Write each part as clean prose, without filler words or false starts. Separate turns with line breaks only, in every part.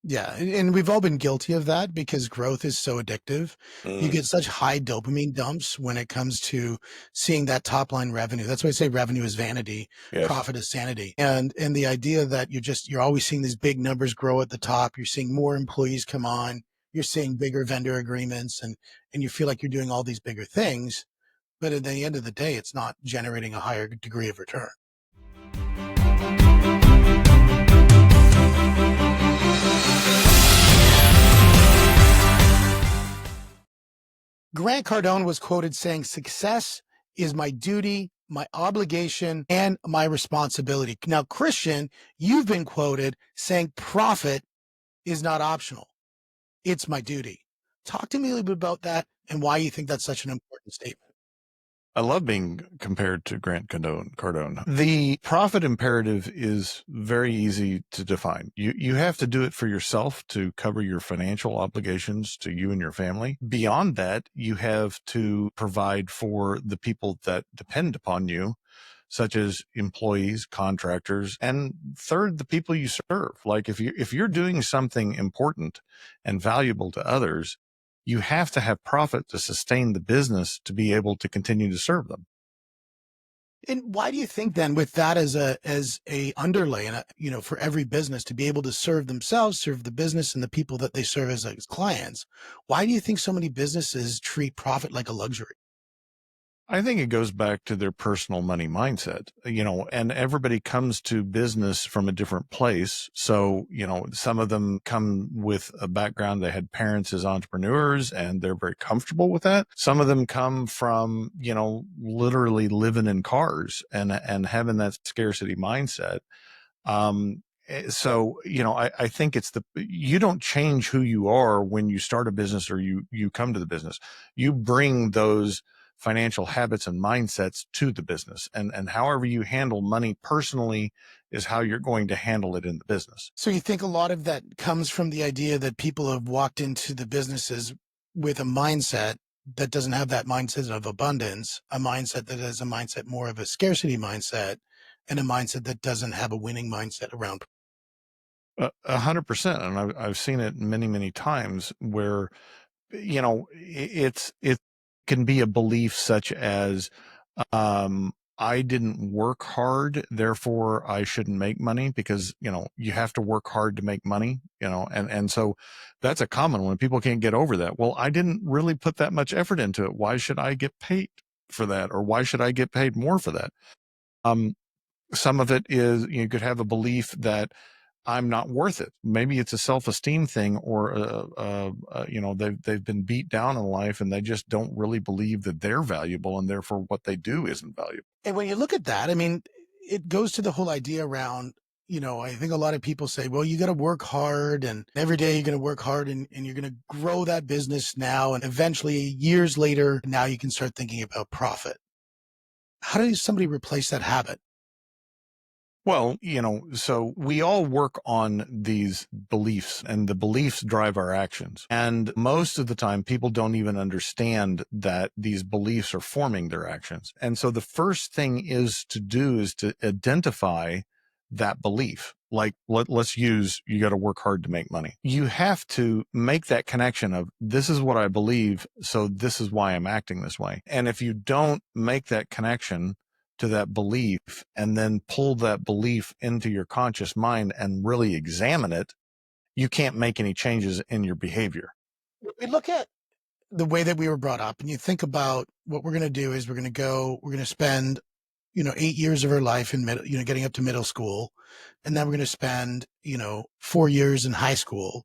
Yeah, and we've all been guilty of that because growth is so addictive. You
Mm,
get such high dopamine dumps when it comes to seeing that top line revenue. That's why I say revenue is vanity,
yes.
profit is sanity. And the idea that you're always seeing these big numbers grow at the top, you're seeing more employees come on, you're seeing bigger vendor agreements and you feel like you're doing all these bigger things, but at the end of the day, it's not generating a higher degree of return. Grant Cardone was quoted saying, "Success is my duty, my obligation, and my responsibility." Now, Christian, you've been quoted saying, "Profit is not optional. It's my duty." Talk to me a little bit about that and why you think that's such an important statement.
I love being compared to Grant Cardone. The profit imperative is very easy to define. You have to do it for yourself to cover your financial obligations to you and your family. Beyond that, you have to provide for the people that depend upon you, such as employees, contractors, and third, the people you serve. Like if you're doing something important and valuable to others, you have to have profit to sustain the business to be able to continue to serve them.
And why do you think then, with that as a underlay, and for every business to be able to serve themselves, serve the business and the people that they serve as clients, why do you think so many businesses treat profit like a luxury?
I think it goes back to their personal money mindset, and everybody comes to business from a different place. So, some of them come with a background. They had parents as entrepreneurs and they're very comfortable with that. Some of them come from, literally living in cars and having that scarcity mindset. So, I think you don't change who you are when you start a business or you come to the business. You bring those financial habits and mindsets to the business, and however you handle money personally is how you're going to handle it in the business.
So you think a lot of that comes from the idea that people have walked into the businesses with a mindset that doesn't have that mindset of abundance, a mindset that has a mindset more of a scarcity mindset, and a mindset that doesn't have a winning mindset around.
100%, and I've seen it many, many times where it can be a belief such as, I didn't work hard, therefore I shouldn't make money, because you have to work hard to make money, and so that's a common one. People can't get over that. Well, I didn't really put that much effort into it. Why should I get paid for that, or why should I get paid more for that? Um, some of it is, you could have a belief that I'm not worth it. Maybe it's a self-esteem thing, or they've been beat down in life and they just don't really believe that they're valuable, and therefore what they do isn't valuable.
And when you look at that, I mean, it goes to the whole idea around, I think a lot of people say, well, you got to work hard and every day you're going to work hard and you're going to grow that business now. And eventually, years later, now you can start thinking about profit. How does somebody replace that habit?
Well, so we all work on these beliefs, and the beliefs drive our actions. And most of the time, people don't even understand that these beliefs are forming their actions. And so the first thing is to identify that belief. Like, let's use, you got to work hard to make money. You have to make that connection of, this is what I believe, so this is why I'm acting this way. And if you don't make that connection to that belief and then pull that belief into your conscious mind and really examine it, you can't make any changes in your behavior.
We look at the way that we were brought up and you think about what we're going to do is we're going to spend, 8 years of our life in middle, getting up to middle school. And then we're going to spend, 4 years in high school.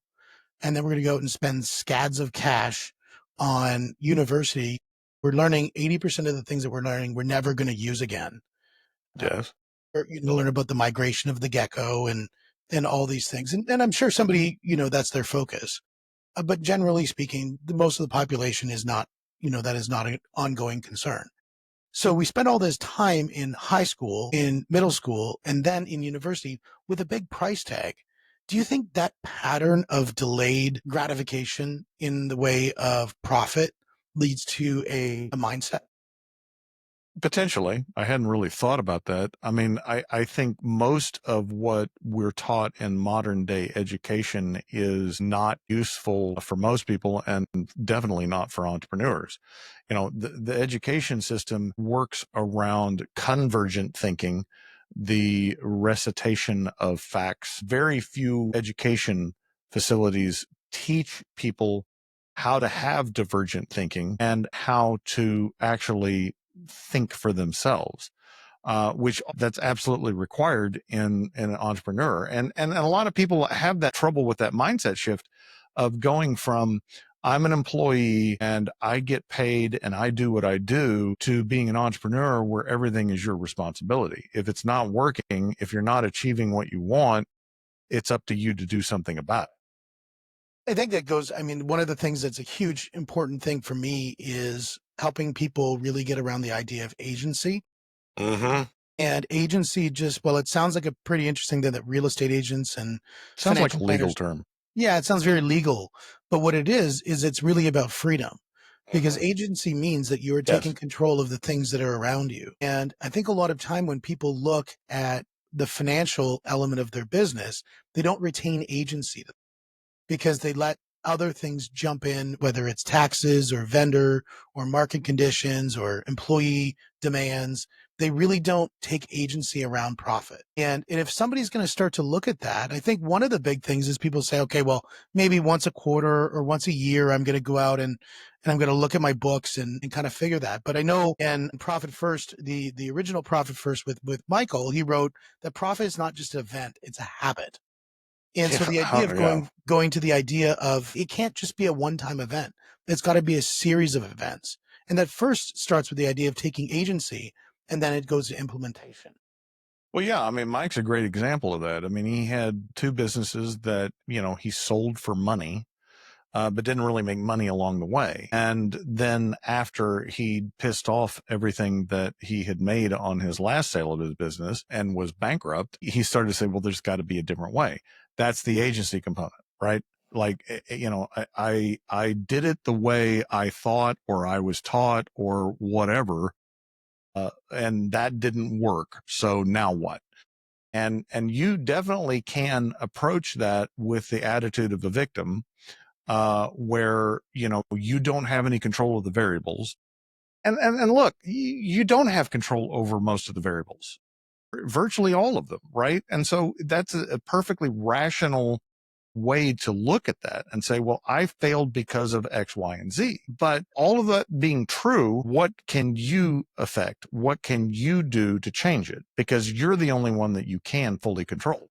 And then we're going to go out and spend scads of cash on university. We're learning 80% of the things that we're learning, we're never going to use again. Uh,
Yes.
or you learn about the migration of the gecko and all these things. And I'm sure somebody, that's their focus. But generally speaking, most of the population is not, that is not an ongoing concern. So we spend all this time in high school, in middle school, and then in university with a big price tag. Do you think that pattern of delayed gratification in the way of profit leads to a mindset?
Potentially. I hadn't really thought about that. I mean, I think most of what we're taught in modern day education is not useful for most people and definitely not for entrepreneurs. The education system works around convergent thinking, the recitation of facts. Very few education facilities teach people how to have divergent thinking and how to actually think for themselves, which that's absolutely required in an entrepreneur. And a lot of people have that trouble with that mindset shift of going from I'm an employee and I get paid and I do what I do to being an entrepreneur where everything is your responsibility. If it's not working, if you're not achieving what you want, it's up to you to do something about it.
I think that goes, I mean, one of the things that's a huge important thing for me is helping people really get around the idea of agency.
Mm-hmm.
And agency just, well, it sounds like a pretty interesting thing that real estate agents and
Sounds like a
financial
legal
planners,
term.
yeah, it sounds very legal. But what it is it's really about freedom because
Mm-hmm.
agency means that you're taking
Yes.
control of the things that are around you. And I think a lot of time when people look at the financial element of their business, they don't retain agency because they let other things jump in, whether it's taxes or vendor or market conditions or employee demands. They really don't take agency around profit. And if somebody's going to start to look at that, I think one of the big things is people say, okay, well, maybe once a quarter or once a year, I'm going to go out and I'm going to look at my books and kind of figure that. But I know in Profit First, the original Profit First with Michael, he wrote that profit is not just an event, it's a habit. And so
Yeah.
the idea of
Yeah.
going to the idea of it can't just be a one-time event. It's got to be a series of events. And that first starts with the idea of taking agency and then it goes to implementation.
Well, yeah, I mean, Mike's a great example of that. I mean, he had two businesses that, he sold for money, but didn't really make money along the way. And then after he pissed off everything that he had made on his last sale of his business and was bankrupt, he started to say, well, there's got to be a different way. That's the agency component, right? Like, I did it the way I thought or I was taught or whatever. And that didn't work. So now what? And you definitely can approach that with the attitude of a victim, where you don't have any control of the variables. And look, you don't have control over most of the variables, virtually all of them, right? And so that's a perfectly rational way to look at that and say, well, I failed because of X, Y, and Z. But all of that being true, what can you affect? What can you do to change it? Because you're the only one that you can fully control.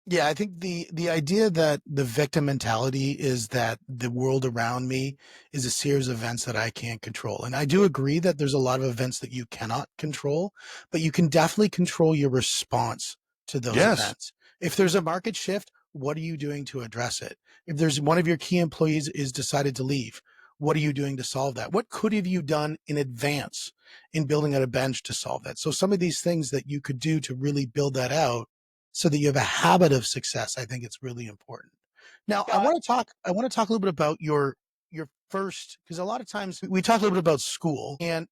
Yeah, I think the idea that the victim mentality is that the world around me is a series of events that I can't control. And I do agree that there's a lot of events that you cannot control, but you can definitely control your response to those
Yes.
events. If there's a market shift, what are you doing to address it? If there's one of your key employees is decided to leave, what are you doing to solve that? What could have you done in advance in building out a bench to solve that? So some of these things that you could do to really build that out so that you have a habit of success, I think it's really important. Now, I want to talk a little bit about your first, because a lot of times we talk a little bit about school. And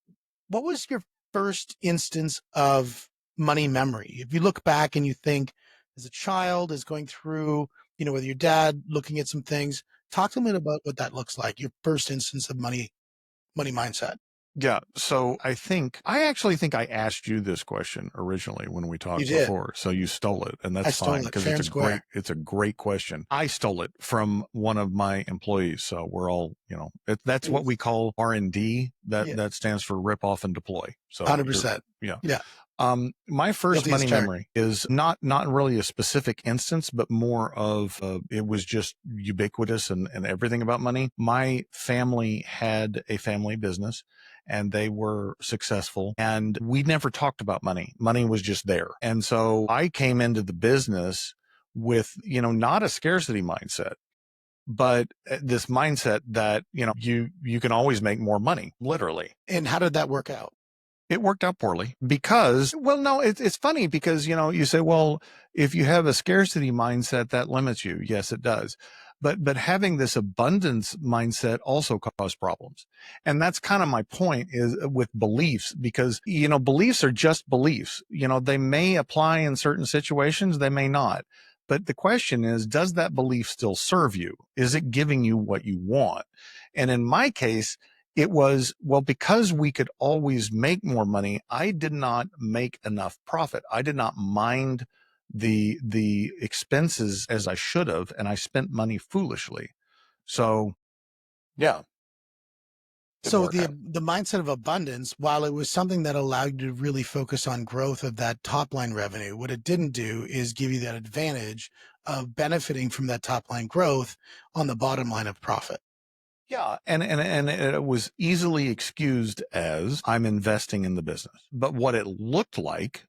what was your first instance of money memory? If you look back and you think as a child is going through, with your dad looking at some things, talk to me about what that looks like, your first instance of money mindset.
Yeah. So I actually think I asked you this question originally when we
You
talked
did.
before. So you stole it, and
I
that's fine
stole it
because
fair and square.
it's a great question. I stole it from one of my employees. So we're all, that's what we call R&D.
Yeah,
That stands for rip off and deploy. So you're,
100%.
yeah.
Yeah.
My first
Guilty as
money
charged.
memory is not really a specific instance, but more of it was just ubiquitous and everything about money. My family had a family business and they were successful and we never talked about money. Money was just there. And so I came into the business with, not a scarcity mindset, but this mindset that, you can always make more money, literally.
And how did that work out?
It worked out poorly because, well, no, it's funny because, you say, well, if you have a scarcity mindset, that limits you. Yes, it does. But having this abundance mindset also causes problems. And that's kind of my point is with beliefs, because, beliefs are just beliefs. They may apply in certain situations, they may not. But the question is, does that belief still serve you? Is it giving you what you want? And in my case, it was, well, because we could always make more money, I did not make enough profit. I did not mind the expenses as I should have, and I spent money foolishly. So yeah, didn't
So
work out.
the mindset of abundance, while it was something that allowed you to really focus on growth of that top line revenue, what it didn't do is give you that advantage of benefiting from that top line growth on the bottom line of profit.
Yeah, and it was easily excused as I'm investing in the business. But what it looked like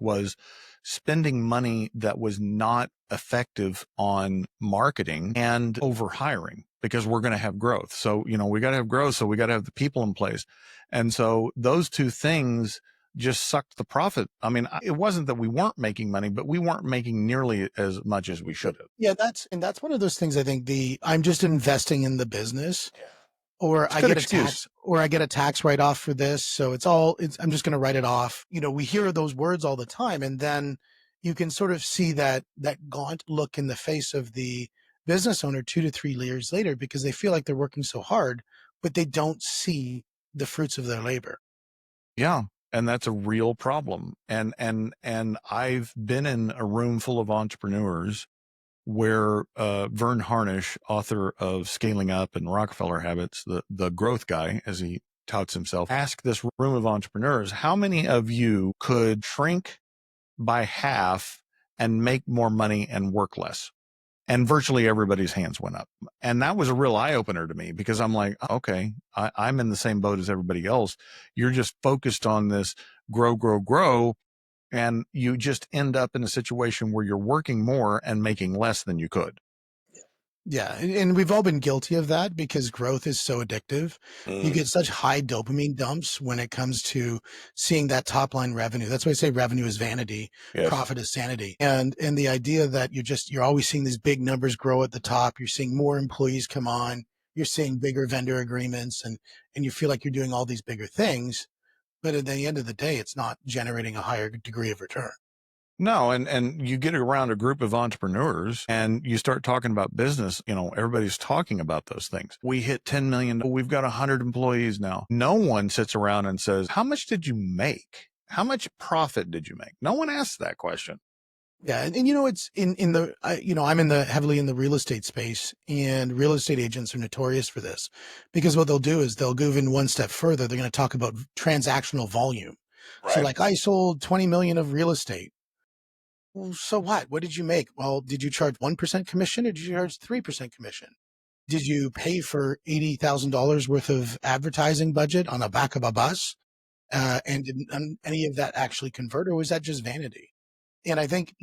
was spending money that was not effective on marketing and over hiring, because we're going to have growth. So, we got to have growth, so we got to have the people in place. And so those two things just sucked the profit. I mean, it wasn't that we weren't making money, but we weren't making nearly as much as we should have.
Yeah, that's one of those things. I think I'm just investing in the business, or
It's a good excuse.
I get a tax write off for this. So I'm just going to write it off. We hear those words all the time. And then you can sort of see that gaunt look in the face of the business owner 2 to 3 years later, because they feel like they're working so hard, but they don't see the fruits of their labor.
Yeah, and that's a real problem. And I've been in a room full of entrepreneurs where Vern Harnish, author of Scaling Up and Rockefeller Habits, the growth guy, as he touts himself, asked this room of entrepreneurs, how many of you could shrink by half and make more money and work less? And virtually everybody's hands went up. And that was a real eye opener to me, because I'm like, okay, I'm in the same boat as everybody else. You're just focused on this grow, grow, grow. And you just end up in a situation where you're working more and making less than you could.
Yeah, and we've all been guilty of that because growth is so addictive. You
Mm.
get such high dopamine dumps when it comes to seeing that top line revenue. That's why I say revenue is vanity,
Yes.
profit is sanity. And the idea that you're always seeing these big numbers grow at the top, you're seeing more employees come on, you're seeing bigger vendor agreements, and you feel like you're doing all these bigger things, but at the end of the day, it's not generating a higher degree of return.
No, and you get around a group of entrepreneurs and you start talking about business, everybody's talking about those things. We hit 10 million. We've got 100 employees now. No one sits around and says, how much did you make? How much profit did you make? No one asks that question.
Yeah, and it's in the I'm heavily in the real estate space, and real estate agents are notorious for this, because what they'll do is they'll go even one step further. They're going to talk about transactional volume. So,
Right.
like, I sold 20 million of real estate. Well, so what? What did you make? Well, did you charge 1% commission, or did you charge 3% commission? Did you pay for $80,000 worth of advertising budget on the back of a bus? And did any of that actually convert, or was that just vanity? And I think,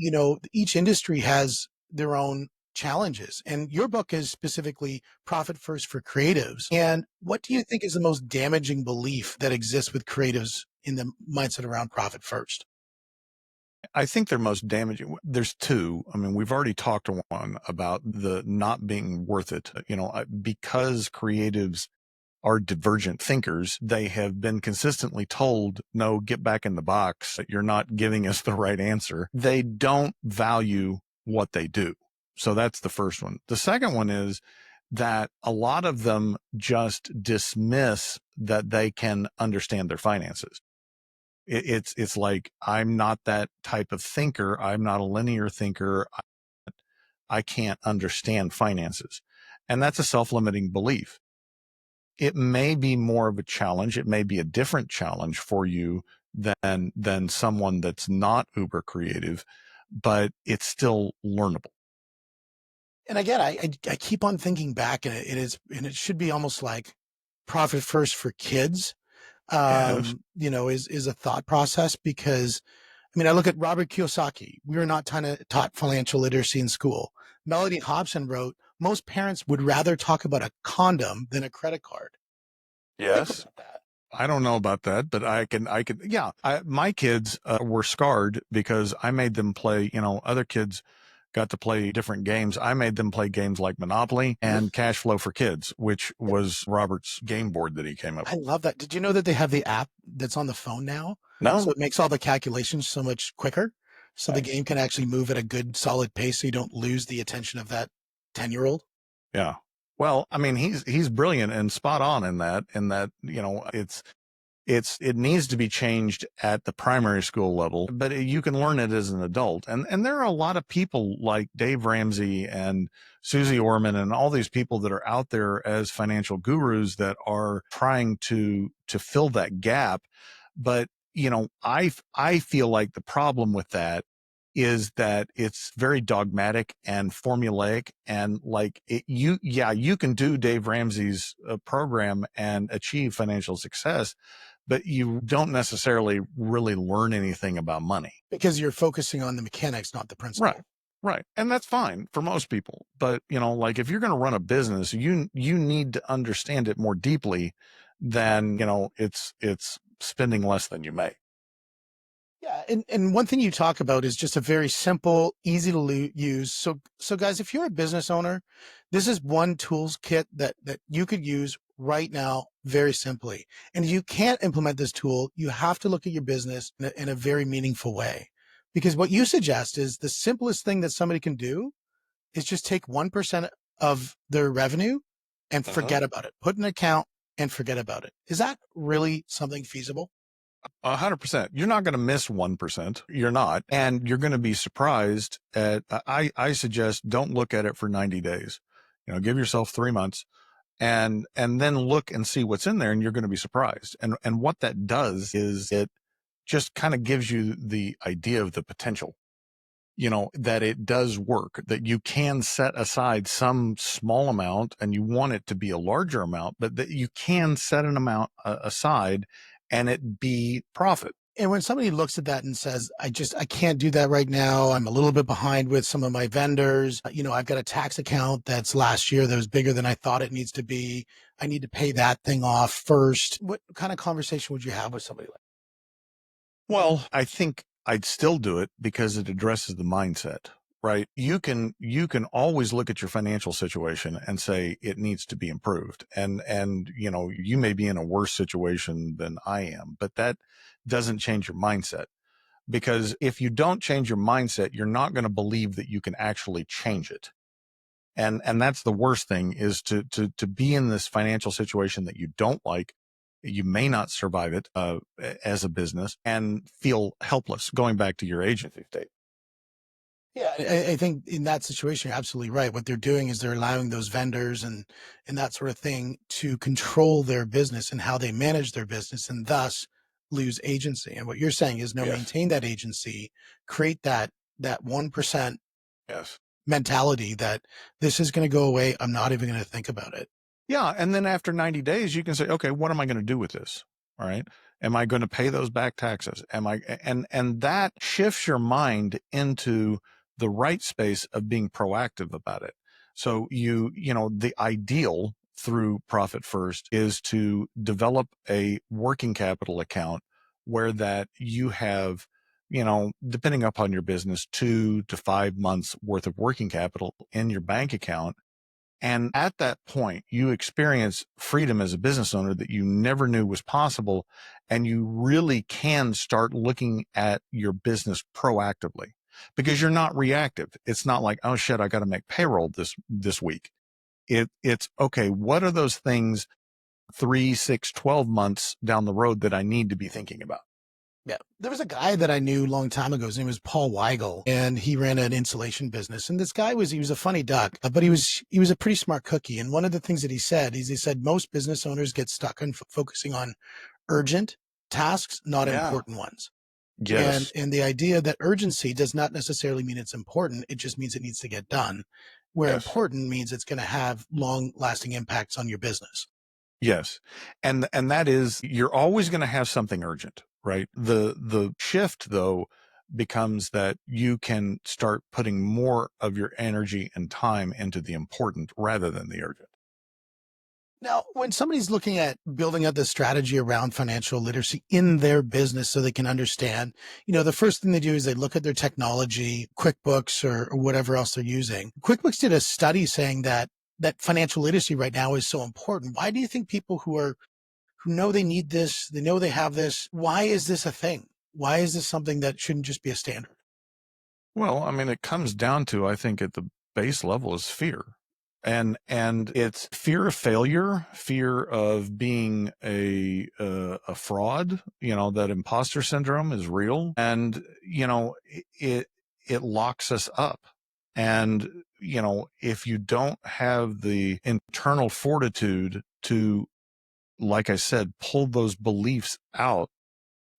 each industry has their own challenges. And your book is specifically Profit First for Creatives. And what do you think is the most damaging belief that exists with creatives in the mindset around profit first?
I think they're most damaging. There's two. I mean, we've already talked to one about the not being worth it. Because creatives are divergent thinkers, they have been consistently told, no, get back in the box. You're not giving us the right answer. They don't value what they do. So that's the first one. The second one is that a lot of them just dismiss that they can understand their finances. It's like, I'm not that type of thinker. I'm not a linear thinker. I can't understand finances. And that's a self-limiting belief. It may be more of a challenge. It may be a different challenge for you than someone that's not uber creative, but it's still learnable.
And again, I keep on thinking back, and it should be almost like profit first for kids,
Yes.
is a thought process, because I mean, I look at Robert Kiyosaki. We were not taught financial literacy in school. Melody Hobson wrote, most parents would rather talk about a condom than a credit card. Think
Yes.
about that.
I don't know about that, but yeah. My kids were scarred because I made them play, other kids got to play different games. I made them play games like Monopoly and Cash Flow for Kids, which was Robert's game board that he came up
I
with.
love that. Did you know that they have the app that's on the phone now? So
No.
it makes all the calculations so much quicker. So the
Nice.
game can actually move at a good solid pace so you don't lose the attention of that 10-year-old.
Yeah. Well, I mean, he's brilliant and spot on in that, it needs to be changed at the primary school level, but you can learn it as an adult. And there are a lot of people like Dave Ramsey and Susie Orman and all these people that are out there as financial gurus that are trying to fill that gap. But, I feel like the problem with that is that it's very dogmatic and formulaic, and like you can do Dave Ramsey's program and achieve financial success, but you don't necessarily really learn anything about money.
Because you're focusing on the mechanics, not the
Right.
principle.
Right. And that's fine for most people. But, like if you're going to run a business, you need to understand it more deeply than, it's spending less than you make.
Yeah, and one thing you talk about is just a very simple, easy to use. So guys, if you're a business owner, this is one tools kit that you could use right now very simply. And if you can't implement this tool, you have to look at your business in a very meaningful way. Because what you suggest is the simplest thing that somebody can do is just take 1% of their revenue and
Uh-huh.
forget about it. Put an account and forget about it. Is that really something feasible?
100%. You're not going to miss 1%. You're not. And you're going to be surprised at, I suggest don't look at it for 90 days. Give yourself 3 months and then look and see what's in there, and you're going to be surprised. And what that does is it just kind of gives you the idea of the potential, that it does work, that you can set aside some small amount and you want it to be a larger amount, but that you can set an amount aside and it be profit.
And when somebody looks at that and says, I can't do that right now. I'm a little bit behind with some of my vendors. I've got a tax account that's last year that was bigger than I thought it needs to be. I need to pay that thing off first. What kind of conversation would you have with somebody like
Well, I think I'd still do it because it addresses the mindset, right? You can always look at your financial situation and say it needs to be improved. And you may be in a worse situation than I am, but that doesn't change your mindset. Because if you don't change your mindset, you're not going to believe that you can actually change it. And that's the worst thing, is to be in this financial situation that you don't like. You may not survive it as a business and feel helpless, going back to your agency state.
Yeah, I think in that situation, you're absolutely right. What they're doing is they're allowing those vendors and that sort of thing to control their business and how they manage their business, and thus lose agency. And what you're saying is, no,
Yes.
maintain that agency, create that 1%
Yes.
mentality that this is going to go away. I'm not even going to think about it.
Yeah. And then after 90 days, you can say, okay, what am I going to do with this? All right. Am I going to pay those back taxes? And that shifts your mind into the right space of being proactive about it. So the ideal through Profit First is to develop a working capital account where that you have, depending upon your business, 2 to 5 months worth of working capital in your bank account. And at that point, you experience freedom as a business owner that you never knew was possible. And you really can start looking at your business proactively, because you're not reactive. It's not like, oh shit, I got to make payroll this week. It's okay. What are those things 3, 6, 12 months down the road that I need to be thinking about?
Yeah. There was a guy that I knew a long time ago. His name was Paul Weigel, and he ran an insulation business. And this guy he was a funny duck, but he was a pretty smart cookie. And one of the things that he said is, he said most business owners get stuck on focusing on urgent tasks, not
Yeah.
important ones. And
Yes.
and the idea that urgency does not necessarily mean it's important. It just means it needs to get done. Where
Yes.
important means it's going to have long lasting impacts on your business.
Yes. And that is, you're always going to have something urgent, right? The shift though becomes that you can start putting more of your energy and time into the important rather than the urgent.
Now, when somebody's looking at building up the strategy around financial literacy in their business so they can understand, the first thing they do is they look at their technology, QuickBooks or whatever else they're using. QuickBooks did a study saying that financial literacy right now is so important. Why do you think people who know they need this, they know they have this, why is this a thing? Why is this something that shouldn't just be a standard?
Well, I mean, it comes down to, I think at the base level is fear. And it's fear of failure, fear of being a fraud, that imposter syndrome is real. And, it locks us up. And, if you don't have the internal fortitude to, like I said, pull those beliefs out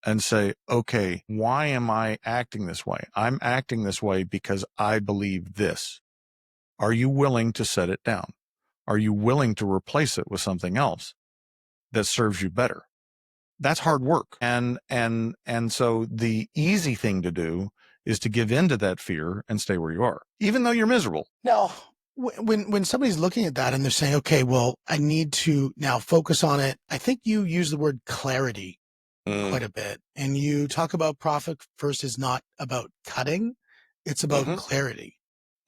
and say, okay, why am I acting this way? I'm acting this way because I believe this. Are you willing to set it down? Are you willing to replace it with something else that serves you better? That's hard work. And so the easy thing to do is to give in to that fear and stay where you are, even though you're miserable.
Now, when somebody's looking at that and they're saying, okay, well, I need to now focus on it. I think you use the word clarity
Mm.
quite a bit. And you talk about profit first is not about cutting, it's about
Mm-hmm.
clarity.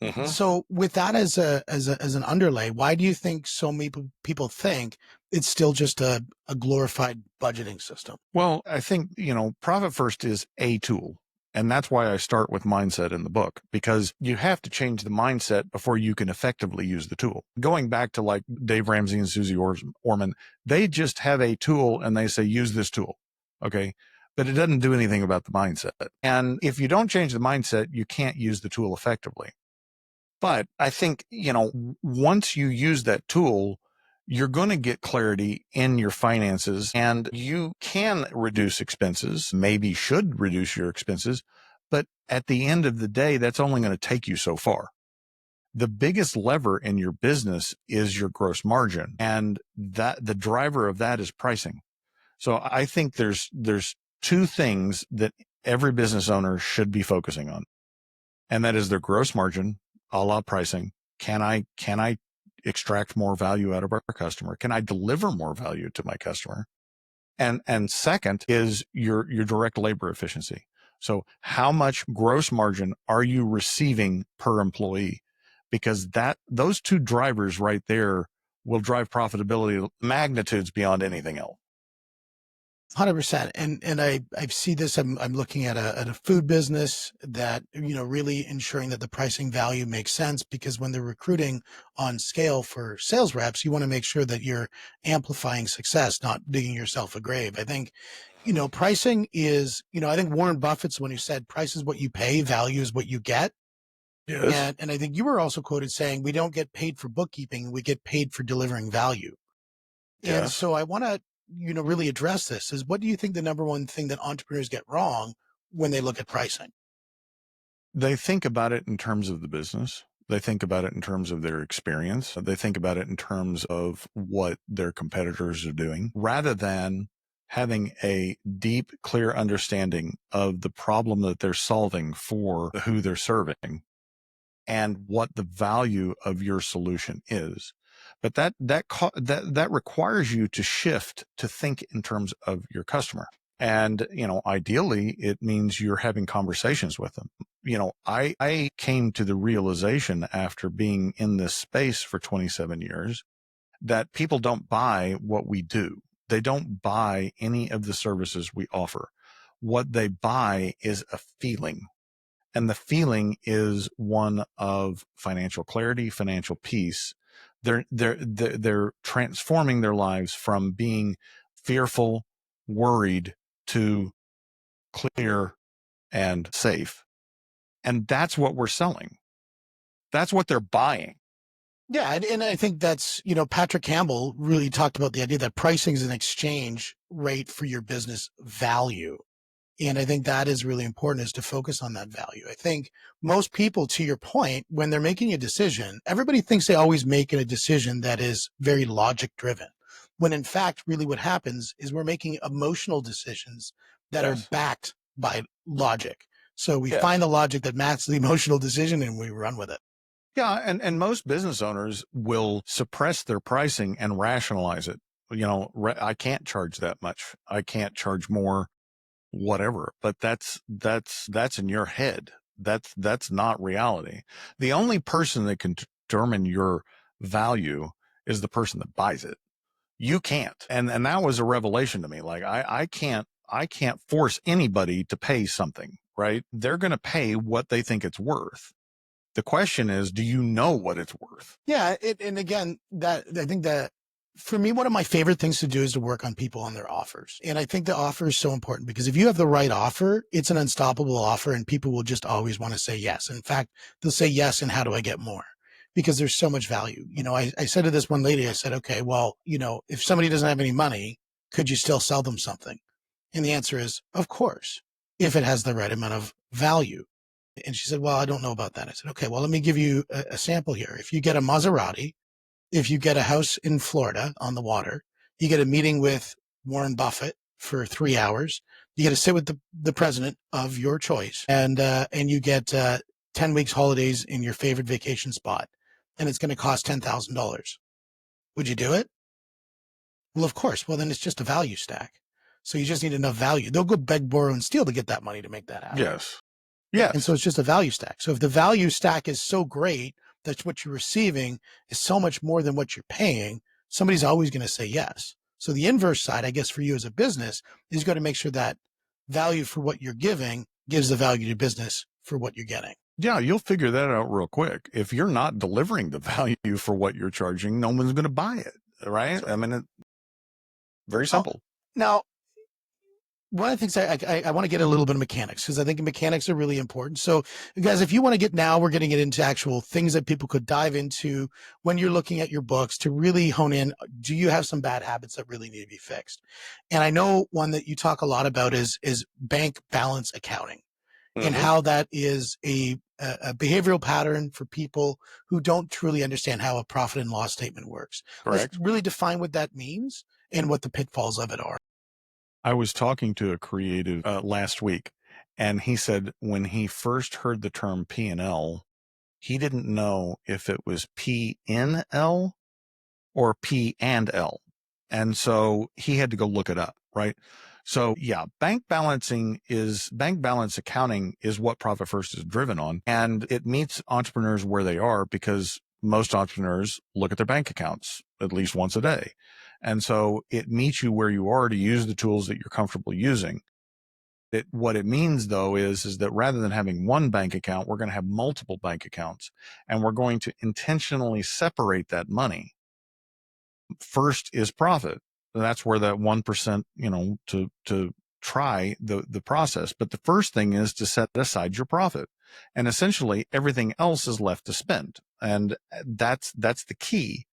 Mm-hmm.
So with that as an underlay, why do you think so many people think it's still just a glorified budgeting system?
Well, I think, Profit First is a tool. And that's why I start with mindset in the book, because you have to change the mindset before you can effectively use the tool. Going back to like Dave Ramsey and Susie Orman, they just have a tool and they say, use this tool. Okay. But it doesn't do anything about the mindset. And if you don't change the mindset, you can't use the tool effectively. But I think, once you use that tool, you're going to get clarity in your finances and you can reduce expenses, maybe should reduce your expenses. But at the end of the day, that's only going to take you so far. The biggest lever in your business is your gross margin, and that the driver of that is pricing. So I think there's two things that every business owner should be focusing on, and that is their gross margin, a la pricing. Can I extract more value out of our customer? Can I deliver more value to my customer? And second is your direct labor efficiency. So how much gross margin are you receiving per employee? Because those two drivers right there will drive profitability magnitudes beyond anything else.
100%. And I see this. I'm looking at a food business that, really ensuring that the pricing value makes sense, because when they're recruiting on scale for sales reps, you want to make sure that you're amplifying success, not digging yourself a grave. I think, pricing is, I think Warren Buffett's when he said price is what you pay, value is what you get.
Yes.
And I think you were also quoted saying we don't get paid for bookkeeping, we get paid for delivering value. And
Yes.
so I want to, really address this is, what do you think the number one thing that entrepreneurs get wrong when they look at pricing?
They think about it in terms of the business. They think about it in terms of their experience. They think about it in terms of what their competitors are doing, rather than having a deep, clear understanding of the problem that they're solving for who they're serving and what the value of your solution is. But that requires you to shift to think in terms of your customer. And, ideally it means you're having conversations with them. I came to the realization after being in this space for 27 years that people don't buy what we do. They don't buy any of the services we offer. What they buy is a feeling. And the feeling is one of financial clarity, financial peace. They're transforming their lives from being fearful, worried, to clear and safe. And that's what we're selling. That's what they're buying.
Yeah. And I think that's, Patrick Campbell really talked about the idea that pricing is an exchange rate for your business value. And I think that is really important, is to focus on that value. I think most people, to your point, when they're making a decision, everybody thinks they always make a decision that is very logic driven. When in fact, really what happens is we're making emotional decisions that are
Yes.
backed by logic. So we
Yes.
find the logic that matches the emotional decision and we run with it.
Yeah, and most business owners will suppress their pricing and rationalize it. I can't charge that much. I can't charge more, whatever. But that's in your head. That's not reality. The only person that can determine your value is the person that buys it. You can't. And that was a revelation to me. Like I can't force anybody to pay something, right? They're going to pay what they think it's worth. The question is, do you know what it's worth?
Yeah, and again, that I think that for me, one of my favorite things to do is to work on people on their offers. And I think the offer is so important because if you have the right offer, it's an unstoppable offer and people will just always want to say yes. In fact, they'll say yes. And how do I get more? Because there's so much value. I said to this one lady, I said, okay, well, if somebody doesn't have any money, could you still sell them something? And the answer is, of course, if it has the right amount of value. And she said, well, I don't know about that. I said, okay, well, let me give you a sample here. If you get a Maserati, if you get a house in Florida on the water, you get a meeting with Warren Buffett for 3 hours, you get to sit with the president of your choice and you get 10 weeks holidays in your favorite vacation spot. And it's going to cost $10,000. Would you do it? Well, of course. Well, then it's just a value stack. So you just need enough value. They'll go beg, borrow, and steal to get that money to make that happen.
Yes.
And so it's just a value stack. So if the value stack is so great that what you're receiving is so much more than what you're paying, somebody's always going to say yes. So the inverse side, I guess, for you as a business is you got to make sure that value for what you're giving gives the value to business for what you're getting.
Yeah, you'll figure that out real quick. If you're not delivering the value for what you're charging, no one's going to buy it, right? I mean, very simple.
Now, one of the things I want to get a little bit of mechanics because I think mechanics are really important. So, guys, if you want to we're getting it into actual things that people could dive into when you're looking at your books to really hone in. Do you have some bad habits that really need to be fixed? And I know one that you talk a lot about is bank balance accounting and how that is a behavioral pattern for people who don't truly understand how a profit and loss statement works.
Correct.
Let's really define what that means and what the pitfalls of it are.
I was talking to a creative last week, and he said when he first heard the term P&L, he didn't know if it was P-N-L or P and L. And so he had to go look it up, right? So yeah, bank balance accounting is what Profit First is driven on. And it meets entrepreneurs where they are because most entrepreneurs look at their bank accounts at least once a day. And so it meets you where you are to use the tools that you're comfortable using. What it means though is that rather than having one bank account, we're going to have multiple bank accounts, and we're going to intentionally separate that money. First is profit. That's where that 1%, to try the process. But the first thing is to set aside your profit, and essentially everything else is left to spend. And that's the key.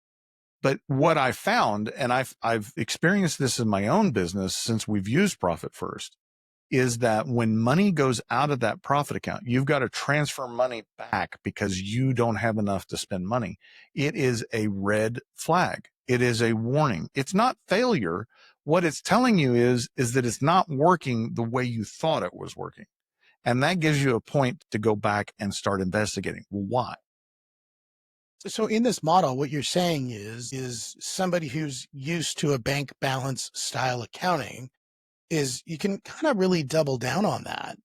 But what I found, and I've experienced this in my own business since we've used Profit First, is that when money goes out of that profit account, you've got to transfer money back because you don't have enough to spend money. It is a red flag. It is a warning. It's not failure. What it's telling you is that it's not working the way you thought it was working. And that gives you a point to go back and start investigating. Well, why?
So in this model, what you're saying is somebody who's used to a bank balance style accounting is you can kind of really double down on that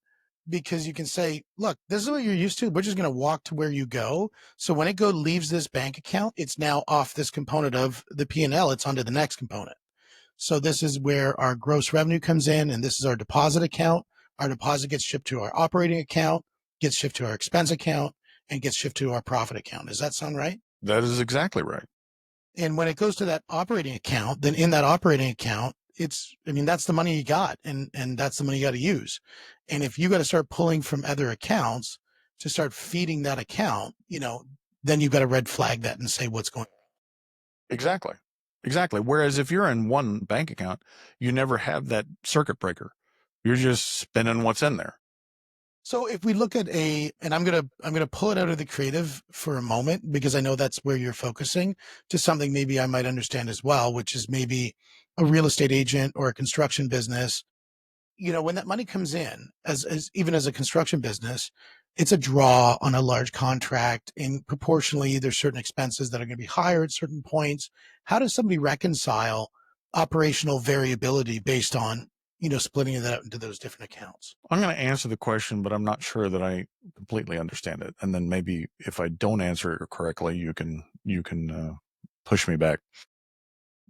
because you can say, look, this is what you're used to. We're just going to walk to where you go. So when it leaves this bank account, it's now off this component of the P&L. It's onto the next component. So this is where our gross revenue comes in, and this is our deposit account. Our deposit gets shipped to our operating account, gets shipped to our expense account, and gets shipped to our profit account. Does that sound right?
That is exactly right.
And when it goes to that operating account, then in that operating account, that's the money you got and that's the money you got to use. And if you got to start pulling from other accounts to start feeding that account, then you've got to red flag that and say what's going on.
Exactly. Whereas if you're in one bank account, you never have that circuit breaker. You're just spending what's in there.
So if we look at and I'm going to pull it out of the creative for a moment because I know that's where you're focusing to something maybe I might understand as well, which is maybe a real estate agent or a construction business. When that money comes in as even as a construction business, it's a draw on a large contract, and proportionally there's certain expenses that are going to be higher at certain points. How does somebody reconcile operational variability based on, splitting that out into those different accounts?
I'm going to answer the question, but I'm not sure that I completely understand it. And then maybe if I don't answer it correctly, you can push me back.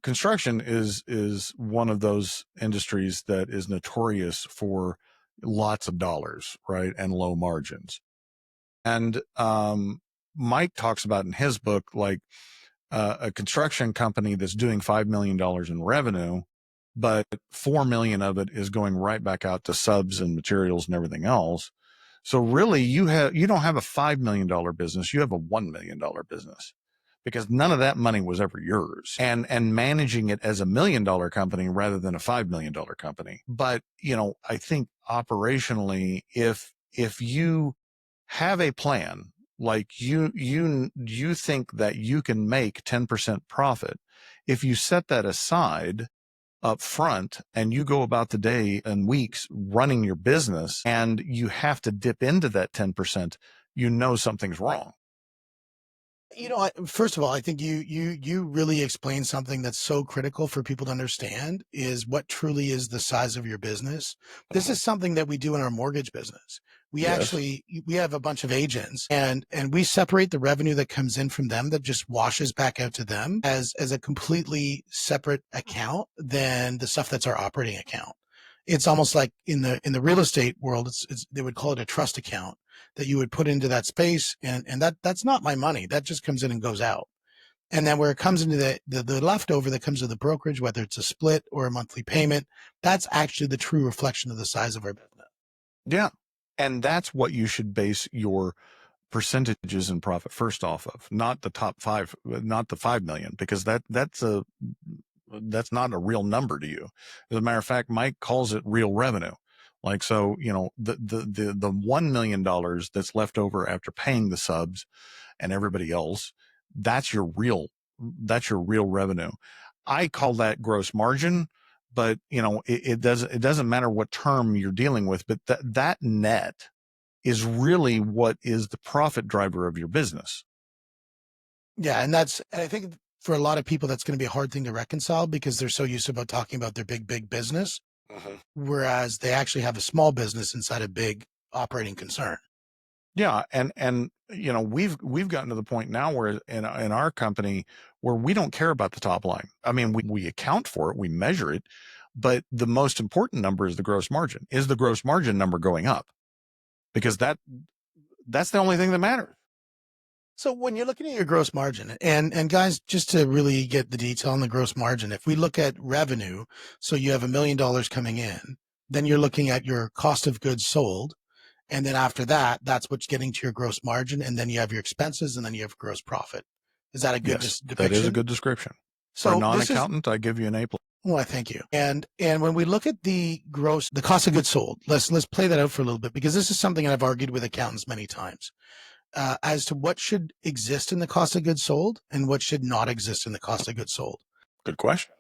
Construction is one of those industries that is notorious for lots of dollars, right, and low margins. And Mike talks about in his book, like a construction company that's doing $5 million in revenue, but 4 million of it is going right back out to subs and materials and everything else. So really you don't have a $5 million business, you have a $1 million business, because none of that money was ever yours, and managing it as a $1 million company rather than a $5 million company. But, I think operationally, if you have a plan, like you think that you can make 10% profit, if you set that aside up front and you go about the day and weeks running your business and you have to dip into that 10%, something's wrong.
First of all, I think you really explained something that's so critical for people to understand, is what truly is the size of your business. This is something that we do in our mortgage business.
Yes.
We have a bunch of agents, and we separate the revenue that comes in from them that just washes back out to them as a completely separate account than the stuff that's our operating account. It's almost like in the real estate world, they would call it a trust account that you would put into that space, and that's not my money. That just comes in and goes out. And then where it comes into the leftover that comes to the brokerage, whether it's a split or a monthly payment, that's actually the true reflection of the size of our business.
Yeah. And that's what you should base your percentages in profit first off of, not the top five, not the 5 million, because that's not a real number to you. As a matter of fact, Mike calls it real revenue. Like, so, the $1 million that's left over after paying the subs and everybody else, that's your real, that's your real revenue. I call that gross margin, but it doesn't matter what term you're dealing with, but that net is really what is the profit driver of your business.
Yeah, and I think for a lot of people that's going to be a hard thing to reconcile because they're so used to about talking about their big business, whereas they actually have a small business inside a big operating concern.
Yeah, and we've gotten to the point now where in our company where we don't care about the top line. I mean, we account for it, we measure it, but the most important number is the gross margin. Is the gross margin number going up? Because that's the only thing that matters.
So when you're looking at your gross margin, and guys, just to really get the detail on the gross margin, if we look at revenue, so you have $1 million coming in, then you're looking at your cost of goods sold. And then after that, that's what's getting to your gross margin. And then you have your expenses, and then you have gross profit. Is that a good
Yes, that is a
depiction?
good description. For a
So this is,
non-accountant, I give you an A+.
well, I thank you. And when we look at the cost of goods sold, let's play that out for a little bit, because this is something I've argued with accountants many times, as to what should exist in the cost of goods sold and what should not exist in the cost of goods sold.
Good question.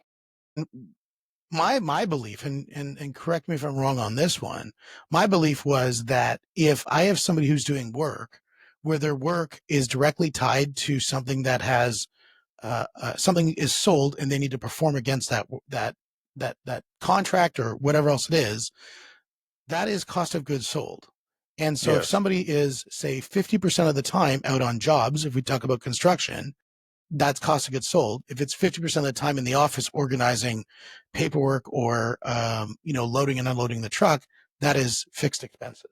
My belief, and correct me if I'm wrong on this one, my belief was that if I have somebody who's doing work where their work is directly tied to something that has something is sold and they need to perform against that contract or whatever else it is, that is cost of goods sold. And so if
Yes.
somebody is, say, 50% of the time out on jobs, if we talk about construction, that's cost of goods sold. If it's 50% of the time in the office organizing paperwork or, loading and unloading the truck, that is fixed expenses.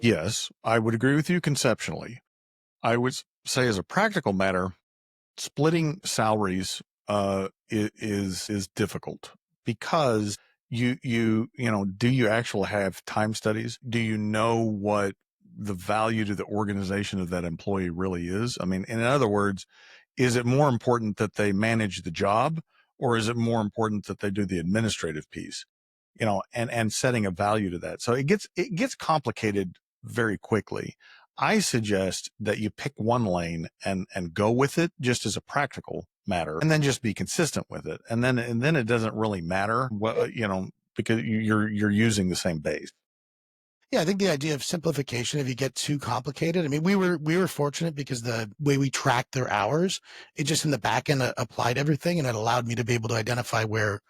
Yes, I would agree with you conceptually. I would say as a practical matter, splitting salaries is difficult, because do you actually have time studies? Do you know what the value to the organization of that employee really is? I mean, in other words, is it more important that they manage the job, or is it more important that they do the administrative piece? And setting a value to that. So it gets complicated very quickly. I suggest that you pick one lane and go with it just as a practical matter, and then just be consistent with it. And then it doesn't really matter what, because you're using the same base.
Yeah, I think the idea of simplification, if you get too complicated, I mean, we were fortunate because the way we tracked their hours, it just in the back end applied everything, and it allowed me to be able to identify where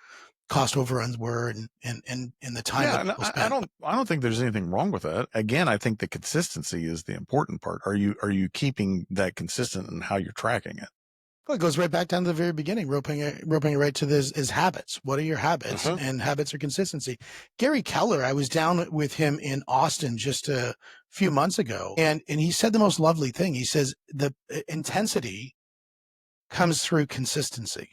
cost overruns were and the time
Yeah,
that
and
people
I
spent.
don't think there's anything wrong with that. Again, I think the consistency is the important part. Are you keeping that consistent in how you're tracking it?
Well, it goes right back down to the very beginning, roping it right to this is habits. What are your habits?
Uh-huh.
And habits are consistency. Gary Keller, I was down with him in Austin just a few months ago, and he said the most lovely thing. He says the intensity comes through consistency.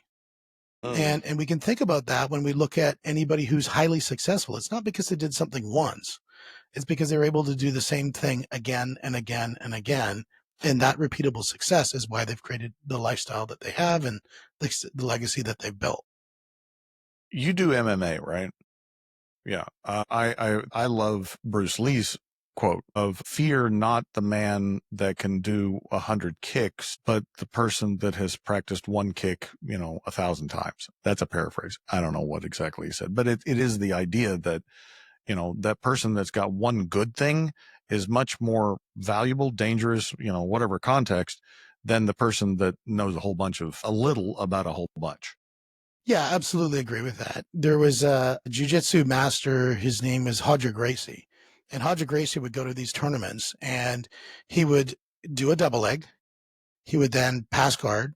Mm.
And we can think about that when we look at anybody who's highly successful. It's not because they did something once. It's because they're able to do the same thing again and again and again. And that repeatable success is why they've created the lifestyle that they have and the legacy that they've built.
You do MMA, right? Yeah. I love Bruce Lee's quote of fear not the man that can do 100 kicks, but the person that has practiced one kick, 1,000 times. That's a paraphrase. I don't know what exactly he said, but it is the idea that, that person that's got one good thing is much more valuable, dangerous, whatever context, than the person that knows a little about a whole bunch.
Yeah, absolutely agree with that. There was a jujitsu master. His name is Hodger Gracie. And Hodger Gracie would go to these tournaments and he would do a double leg. He would then pass guard.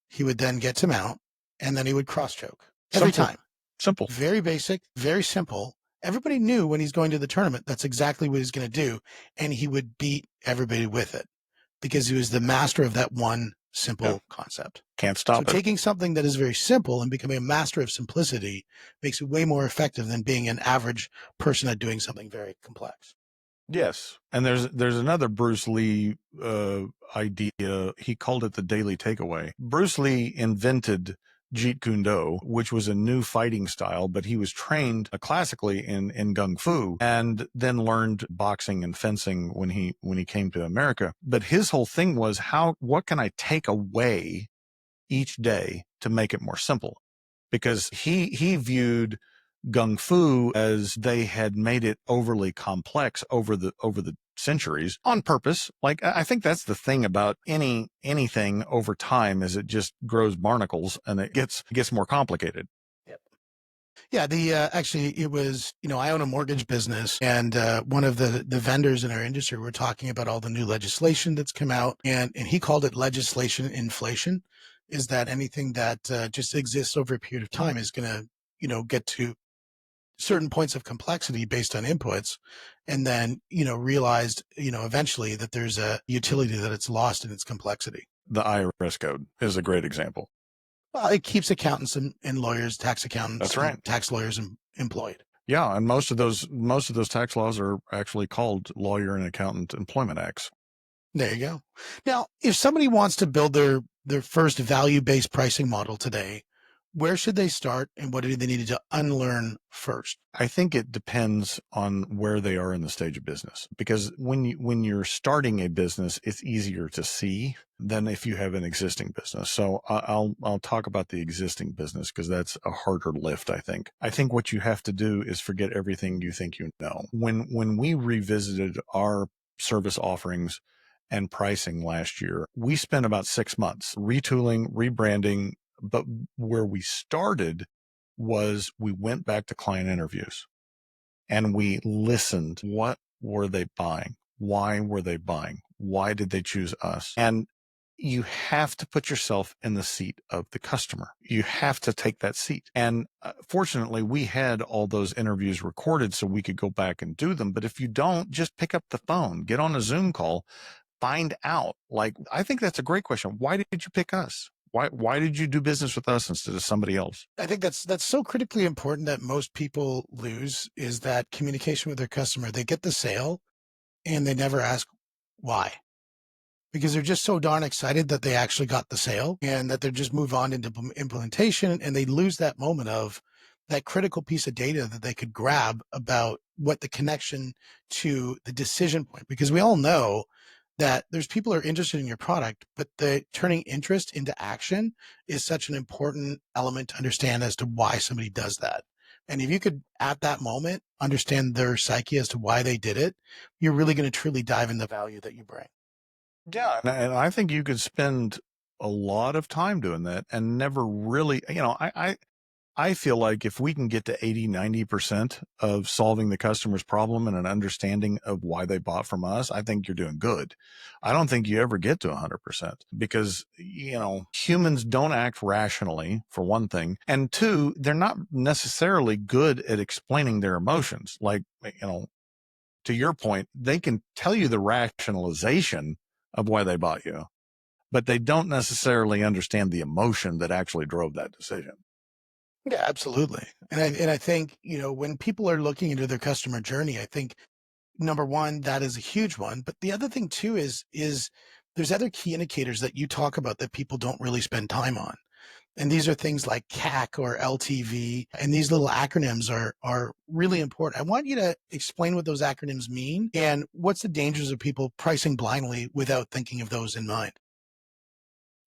He would then get to mount and then he would cross choke every
Simple,
time.
simple.
Very basic, very simple. Everybody knew when he's going to the tournament, that's exactly what he's going to do. And he would beat everybody with it because he was the master of that one
Yeah.
simple concept.
Can't
So
stop it.
taking something that is very simple and becoming a master of simplicity makes it way more effective than being an average person at doing something very complex.
Yes. And there's another Bruce Lee idea. He called it the daily takeaway. Bruce Lee invented Jeet Kune Do, which was a new fighting style, but he was trained classically in Kung Fu and then learned boxing and fencing when he came to America. But his whole thing was what can I take away each day to make it more simple? Because he viewed Gung Fu as they had made it overly complex over the centuries on purpose. Like I think that's the thing about anything over time is it just grows barnacles and it gets more complicated.
Yep. Yeah, the actually it was, I own a mortgage business and one of the vendors in our industry were talking about all the new legislation that's come out and he called it legislation inflation. Is that anything that just exists over a period of time is going to, get to certain points of complexity based on inputs and then, realized, eventually that there's a utility that it's lost in its complexity.
The IRS code is a great example.
Well, it keeps accountants and lawyers, tax accountants
That's
and
right.
tax lawyers employed.
Yeah, and most of those tax laws are actually called lawyer and accountant employment acts.
There you go. Now, if somebody wants to build their first value-based pricing model today, where should they start and what do they need to unlearn first?
I think it depends on where they are in the stage of business because when you're starting a business, it's easier to see than if you have an existing business. So I'll talk about the existing business because that's a harder lift. I think what you have to do is forget everything you think you know. When we revisited our service offerings and pricing last year, we spent about 6 months retooling, rebranding, but where we started was we went back to client interviews and we listened. What were they buying? Why were they buying? Why did they choose us? And you have to put yourself in the seat of the customer. You have to take that seat. And fortunately, we had all those interviews recorded so we could go back and do them. But if you don't, just pick up the phone, get on a Zoom call, find out. Like, I think that's a great question. Why did you pick us? Why did you do business with us instead of somebody else?
I think that's so critically important that most people lose is that communication with their customer. They get the sale and they never ask why. Because they're just so darn excited that they actually got the sale and that they just move on into implementation and they lose that moment of that critical piece of data that they could grab about what the connection to the decision point, because we all know that there's people who are interested in your product, but the turning interest into action is such an important element to understand as to why somebody does that. And if you could, at that moment, understand their psyche as to why they did it, you're really going to truly dive in the value that you bring.
Yeah. And I think you could spend a lot of time doing that and never really, I feel like if we can get to 80, 90% of solving the customer's problem and an understanding of why they bought from us, I think you're doing good. I don't think you ever get to 100% because, humans don't act rationally, for one thing. And two, they're not necessarily good at explaining their emotions. Like, to your point, they can tell you the rationalization of why they bought you, but they don't necessarily understand the emotion that actually drove that decision.
Yeah, absolutely. And I think, when people are looking into their customer journey, I think number one, that is a huge one. But the other thing too is there's other key indicators that you talk about that people don't really spend time on. And these are things like CAC or LTV, and these little acronyms are really important. I want you to explain what those acronyms mean and what's the dangers of people pricing blindly without thinking of those in mind.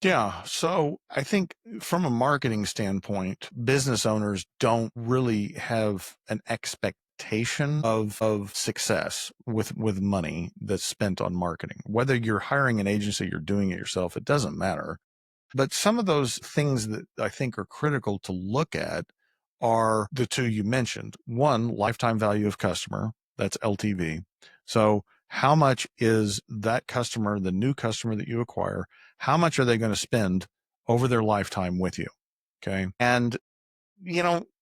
Yeah. So I think from a marketing standpoint, business owners don't really have an expectation of success with money that's spent on marketing. Whether you're hiring an agency, you're doing it yourself, it doesn't matter. But some of those things that I think are critical to look at are the two you mentioned. One, lifetime value of customer, that's LTV. So how much is that customer, the new customer that you acquire, how much are they going to spend over their lifetime with you? Okay. And,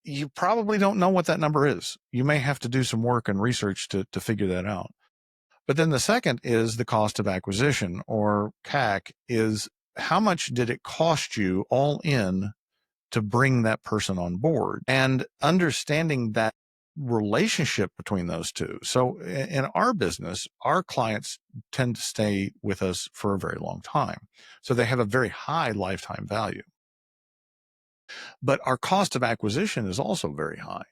you probably don't know what that number is. You may have to do some work and research to figure that out. But then the second is the cost of acquisition, or CAC, is how much did it cost you all in to bring that person on board, and understanding that relationship between those two. So in our business, our clients tend to stay with us for a very long time. So they have a very high lifetime value, but our cost of acquisition is also very high.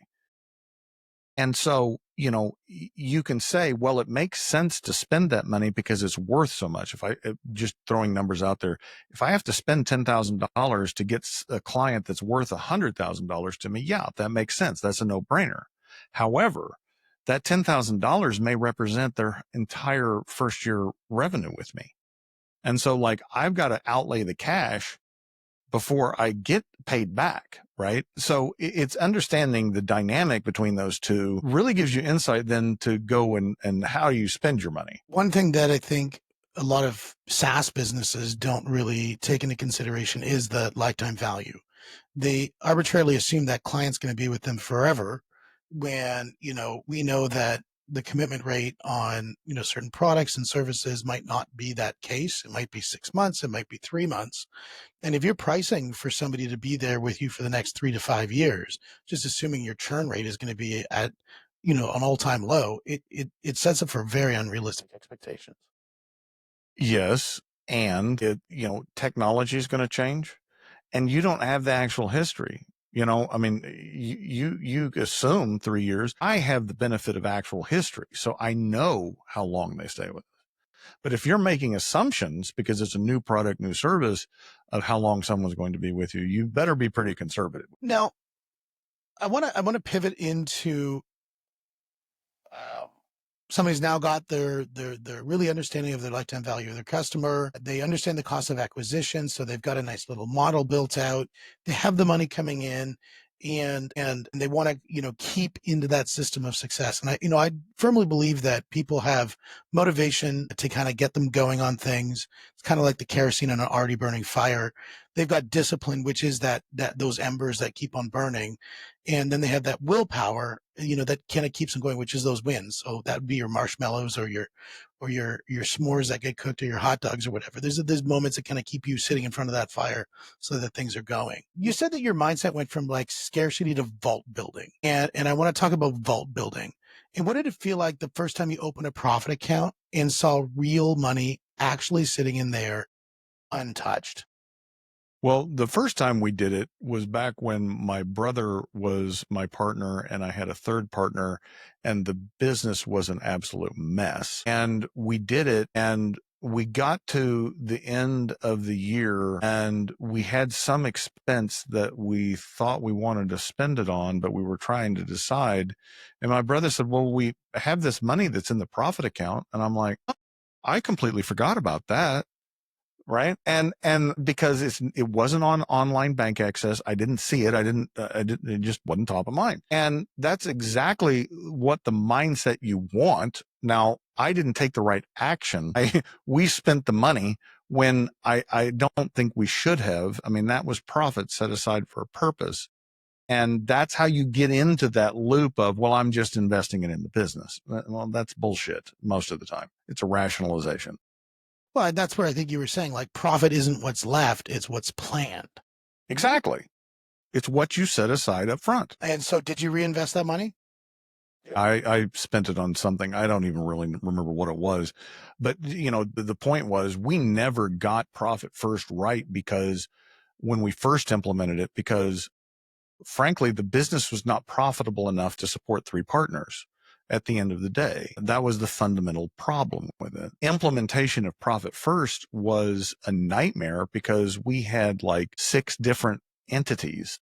And so, you can say, well, it makes sense to spend that money because it's worth so much. If I just throwing numbers out there, if I have to spend $10,000 to get a client that's worth $100,000 to me, yeah, that makes sense. That's a no brainer. However, that $10,000 may represent their entire first year revenue with me. And so like I've got to outlay the cash before I get paid back, right? So it's understanding the dynamic between those two really gives you insight then to go and how you spend your money.
One thing that I think a lot of SaaS businesses don't really take into consideration is the lifetime value. They arbitrarily assume that client's going to be with them forever when, we know that the commitment rate on, certain products and services might not be that case. It might be 6 months. It might be 3 months. And if you're pricing for somebody to be there with you for the next 3 to 5 years, just assuming your churn rate is going to be at, an all-time low, it sets up for very unrealistic expectations.
Yes. And technology is going to change and you don't have the actual history. I mean, you assume 3 years. I have the benefit of actual history. So I know how long they stay with. But if you're making assumptions because it's a new product, new service of how long someone's going to be with you, you better be pretty conservative.
Now, I want to pivot into uh, somebody's now got their really understanding of their lifetime value of their customer. They understand the cost of acquisition, so they've got a nice little model built out. They have the money coming in, and they want to keep into that system of success. And I firmly believe that people have motivation to kind of get them going on things. It's kind of like the kerosene on an already burning fire. They've got discipline, which is that those embers that keep on burning, and then they have that willpower, that kind of keeps them going, which is those wins. So that would be your marshmallows or your s'mores that get cooked or your hot dogs or whatever. There's moments that kind of keep you sitting in front of that fire so that things are going. You said that your mindset went from like scarcity to vault building. And I want to talk about vault building. And what did it feel like the first time you opened a profit account and saw real money actually sitting in there untouched?
Well, the first time we did it was back when my brother was my partner and I had a third partner and the business was an absolute mess. And we did it and we got to the end of the year and we had some expense that we thought we wanted to spend it on, but we were trying to decide. And my brother said, well, we have this money that's in the profit account. And I'm like, oh, I completely forgot about that. Right. And because it wasn't on online bank access, I didn't see it. It just wasn't top of mind. And that's exactly what the mindset you want. Now, I didn't take the right action. We spent the money when I don't think we should have. I mean, that was profit set aside for a purpose. And that's how you get into that loop of, well, I'm just investing it in the business. Well, that's bullshit most of the time. It's a rationalization.
Well, that's where I think you were saying, like, profit isn't what's left, it's what's planned.
Exactly. It's what you set aside up front.
And so did you reinvest that money?
I spent it on something. I don't even really remember what it was. But, the point was we never got profit first right because when we first implemented it, because frankly, the business was not profitable enough to support 3 partners. At the end of the day, that was the fundamental problem with it. Implementation of profit first was a nightmare because we had like 6 different entities.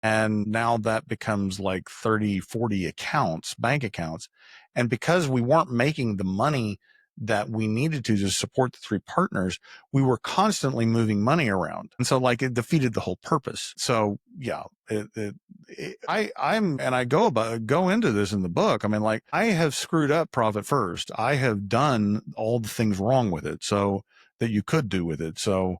And now that becomes like 30, 40 accounts, bank accounts. And because we weren't making the money that we needed to support the 3 partners, we were constantly moving money around. And so like it defeated the whole purpose. So yeah, I go into this in the book. I mean, like I have screwed up profit first. I have done all the things wrong with it. So that you could do with it. So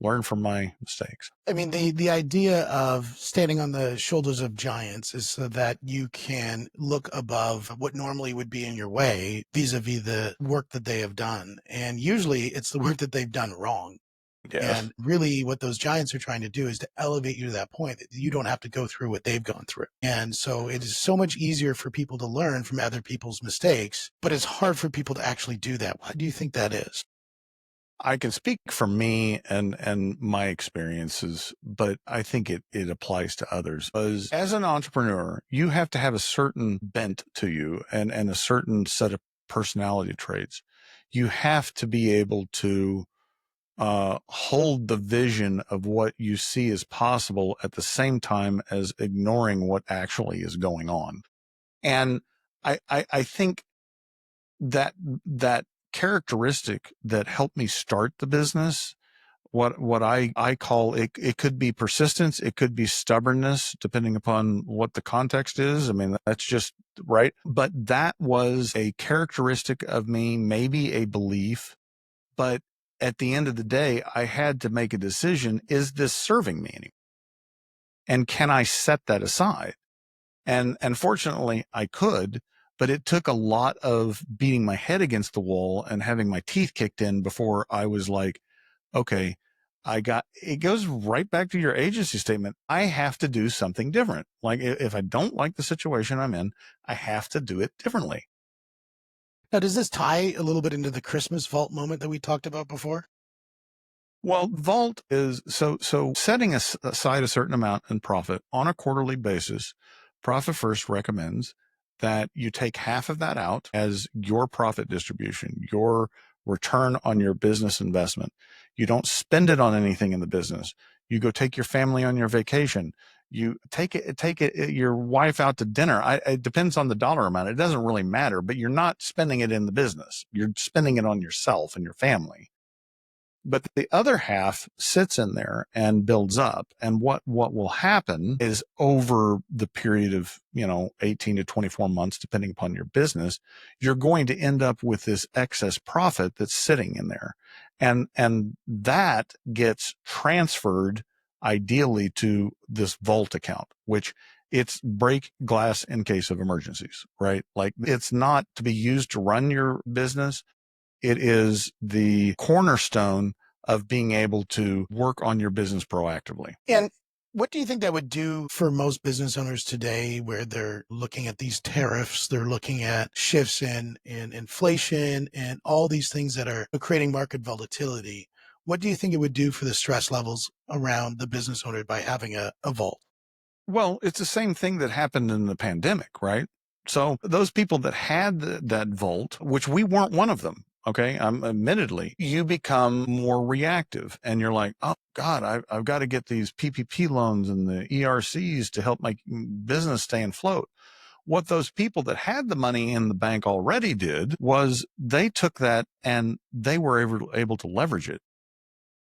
learn from my mistakes.
I mean, the idea of standing on the shoulders of giants is so that you can look above what normally would be in your way vis-a-vis the work that they have done. And usually it's the work that they've done wrong.
Yes.
And really what those giants are trying to do is to elevate you to that point that you don't have to go through what they've gone through. And so it is so much easier for people to learn from other people's mistakes, but it's hard for people to actually do that. Why do you think that is?
I can speak for me and my experiences, but I think it applies to others. As an entrepreneur, you have to have a certain bent to you and a certain set of personality traits. You have to be able to hold the vision of what you see as possible at the same time as ignoring what actually is going on. And I think that characteristic that helped me start the business, what I call it could be persistence, it could be stubbornness, depending upon what the context is. I mean, that's just right. But that was a characteristic of me, maybe a belief. But at the end of the day, I had to make a decision. Is this serving me anymore? And can I set that aside? And fortunately I could, but it took a lot of beating my head against the wall and having my teeth kicked in before I was like, okay, it goes right back to your agency statement. I have to do something different. Like if I don't like the situation I'm in, I have to do it differently.
Now, does this tie a little bit into the Christmas vault moment that we talked about before?
Well, vault is so setting aside a certain amount in profit on a quarterly basis. Profit First recommends that you take half of that out as your profit distribution, your return on your business investment. You don't spend it on anything in the business. You go take your family on your vacation. You take your wife out to dinner. It depends on the dollar amount. It doesn't really matter, but you're not spending it in the business. You're spending it on yourself and your family. But the other half sits in there and builds up. And what will happen is over the period of, 18 to 24 months, depending upon your business, you're going to end up with this excess profit that's sitting in there. And that gets transferred ideally to this vault account, which it's break glass in case of emergencies, right? Like it's not to be used to run your business. It is the cornerstone of being able to work on your business proactively.
And what do you think that would do for most business owners today where they're looking at these tariffs, they're looking at shifts in inflation and all these things that are creating market volatility? What do you think it would do for the stress levels around the business owner by having a vault?
Well, it's the same thing that happened in the pandemic, right? So those people that had that vault, which we weren't one of them, Okay. Admittedly, you become more reactive and you're like, oh God, I've got to get these PPP loans and the ERCs to help my business stay afloat. What those people that had the money in the bank already did was they took that and they were able to leverage it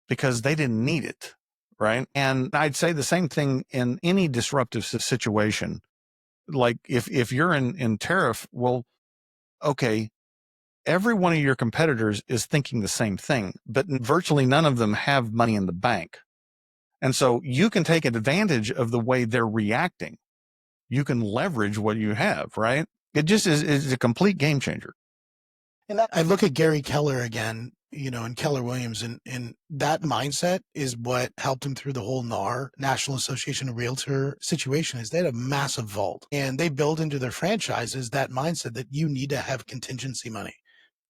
because they didn't need it. Right. And I'd say the same thing in any disruptive situation. Like if you're in tariff, well, okay, every one of your competitors is thinking the same thing, but virtually none of them have money in the bank. And so you can take advantage of the way they're reacting. You can leverage what you have, right? It just is a complete game changer.
And I look at Gary Keller again, and Keller Williams, and that mindset is what helped him through the whole NAR, National Association of Realtor situation. Is they had a massive vault, and they build into their franchises that mindset that you need to have contingency money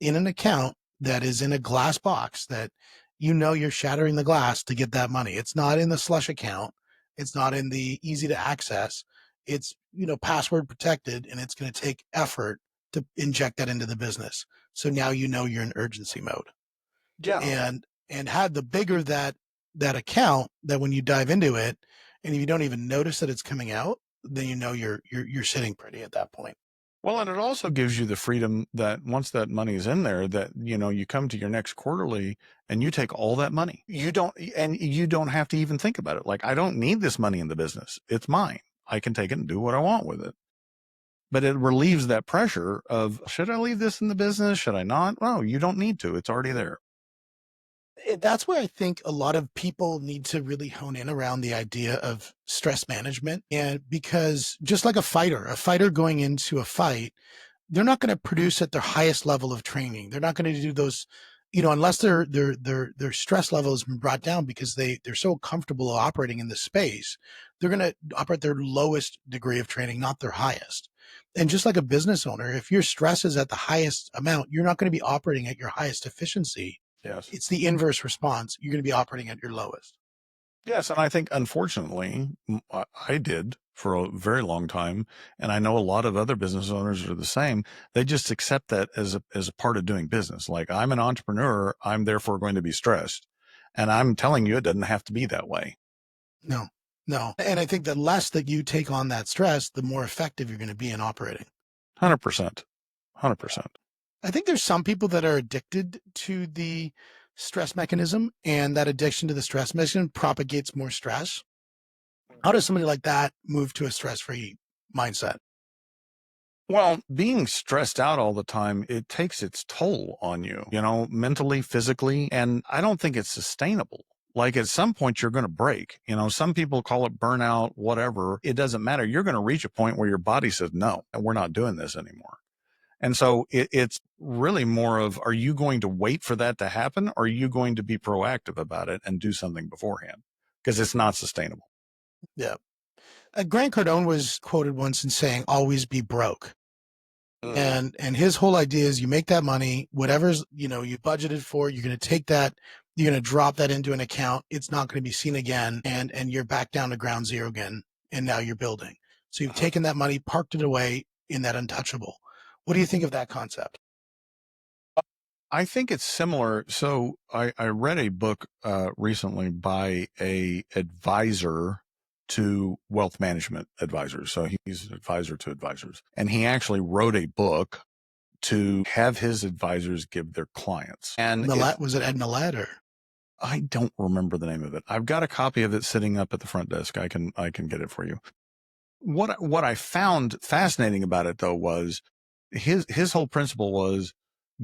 in an account that is in a glass box that you're shattering the glass to get that money. It's not in the slush account. It's not in the easy to access. It's, password protected, and it's going to take effort to inject that into the business. So now you're in urgency mode.
Yeah.
And had the bigger that account, that when you dive into it and if you don't even notice that it's coming out, then you're sitting pretty at that point.
Well, and it also gives you the freedom that once that money is in there, that, you come to your next quarterly and you take all that money. You don't have to even think about it. Like, I don't need this money in the business. It's mine. I can take it and do what I want with it. But it relieves that pressure of, should I leave this in the business? Should I not? No, you don't need to. It's already there.
That's where I think a lot of people need to really hone in around the idea of stress management. And because just like a fighter going into a fight, they're not going to produce at their highest level of training. They're not going to do those, unless their stress level has been brought down because they're so comfortable operating in this space. They're going to operate their lowest degree of training, not their highest. And just like a business owner, if your stress is at the highest amount, you're not going to be operating at your highest efficiency.
Yes.
It's the inverse response. You're going to be operating at your lowest.
Yes. And I think, unfortunately, I did for a very long time. And I know a lot of other business owners are the same. They just accept that as a part of doing business. Like, I'm an entrepreneur. I'm therefore going to be stressed. And I'm telling you, it doesn't have to be that way.
No, no. And I think the less that you take on that stress, the more effective you're going to be in operating.
100%. 100%.
I think there's some people that are addicted to the stress mechanism, and that addiction to the stress mechanism propagates more stress. How does somebody like that move to a stress-free mindset?
Well, being stressed out all the time, it takes its toll on you, mentally, physically, and I don't think it's sustainable. Like, at some point you're going to break. Some people call it burnout, whatever. It doesn't matter. You're going to reach a point where your body says, no, we're not doing this anymore. And so it's really more of, are you going to wait for that to happen? Or are you going to be proactive about it and do something beforehand? Because it's not sustainable.
Yeah. Grant Cardone was quoted once in saying, always be broke. And his whole idea is you make that money, whatever's, you budgeted for, you're going to take that, you're going to drop that into an account. It's not going to be seen again. And you're back down to ground zero again. And now you're building. So you've taken that money, parked it away in that untouchable. What do you think of that concept?
I think it's similar. So I read a book recently by a advisor to wealth management advisors. So he's an advisor to advisors. And he actually wrote a book to have his advisors give their clients. And
Was it Ed Millett or?
I don't remember the name of it. I've got a copy of it sitting up at the front desk. I can get it for you. What I found fascinating about it though was his whole principle was